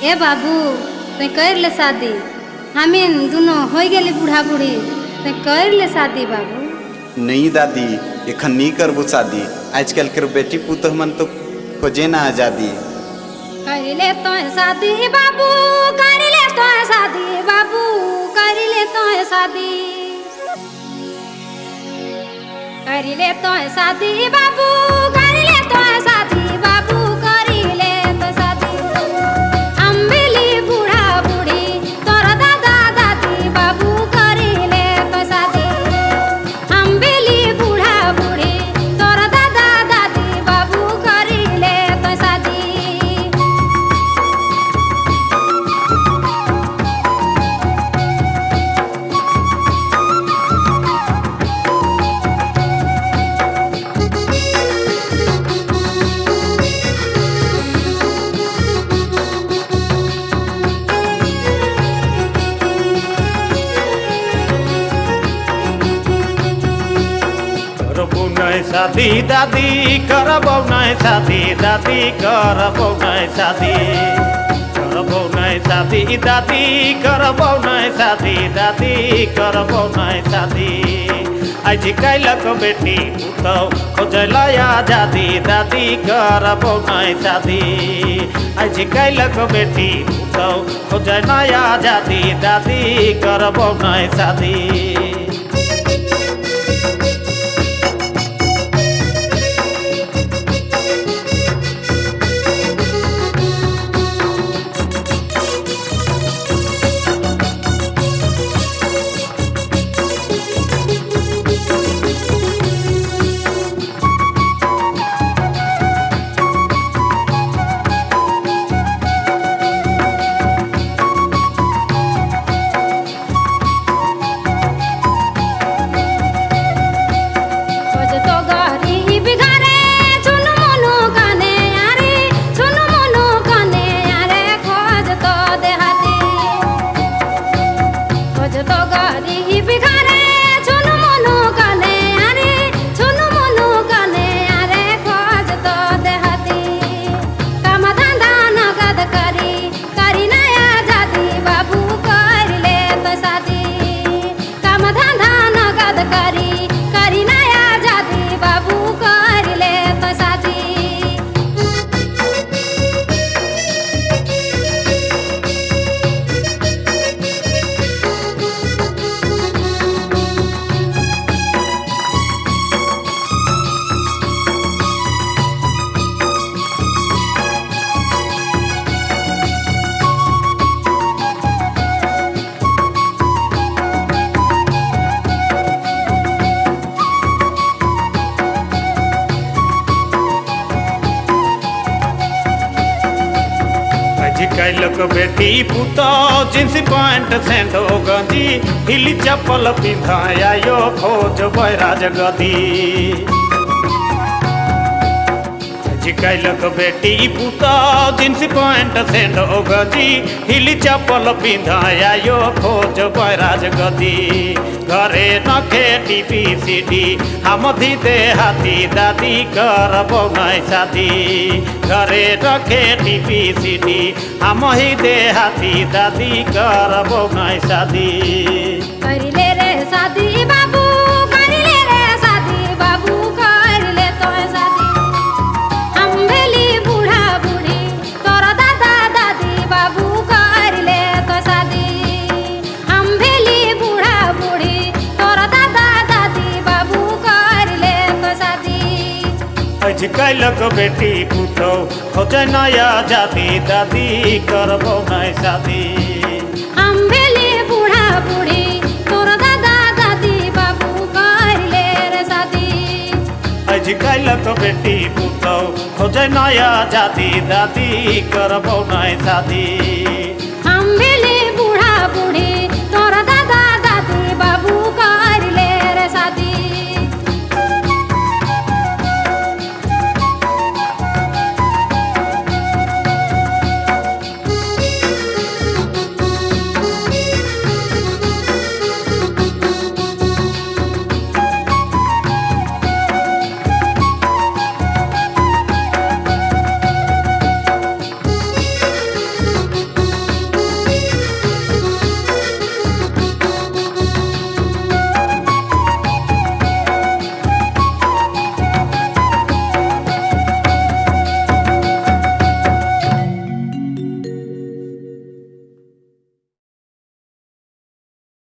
ए बाबू ते कर ले शादी। हमें दोनों हो गए बूढ़ा बूढ़ी, ते कर ले शादी बाबू। नहीं दादी, एखन नहीं करबो शादी। आजकल के बेटी पुतह मन तो खोजे ना आजादी। कर ले तो शादी बाबू, कर ले तो शादी बाबू, कर ले तो शादी, कर ले तो शादी बाबू, कर ले तो शादी बाबू, कर ले तो शादी। हम मिली बूढ़ा बूढ़ी तोरा दादा दादी बाबू, कर ले तो शादी। हम मिली बूढ़ा बूढ़ी तोरा दादा दादी बाबू, कर ले तो शादी। करबो नहीं शादी दादी, करबो नहीं शादी दादी, करबो नहीं शादी, करबो नहीं शादी दादी, करबो नहीं शादी दादी, करबो नहीं शादी। आज कैलक बेटी पुतौ खोजला आजादी दादी, करबो नहीं शादी। आज कैलक बेटी पुतौ खोजला आजादी दादी, करबो नहीं शादी। कैलक बेटी पुतो जींस पैंट सेंधो गंजी, हिली चप्पल पिंधाया यो खोज बैराज गदी। कैलक बेटी पुतो जींस पैंट सेंधो गंजी, हिली चप्पल पिंधाया यो खोज बैराज गदी। घरे नखे टीवी सीडी हम दे हाथी दादी, करबो नहीं शादी। घरे नखे टीवी सीडी हम ही दे हाथी दादी, करबो नहीं शादी। कर ले रे शादी बाबू, कर ले रे शादी बाबू, कर ले तो शादी। हम भेली बूढ़ा बूढ़ी तोरा दादा दादी बाबू, कर ले तो शादी। हम भेली बूढ़ा बूढ़ी तोरा दादा दादी बाबू, कर ले तो शादी। आज कैलक बेटी पुतौ खोजे नया जाति दादी, करबो नहीं शादी। हम भेली बूढ़ा बूढ़ी तोरा दादा दादी बाबू, कर ले रे शादी। आज कैलक बेटी पुतौ खोजे नया जाति दादी, करबो नहीं शादी।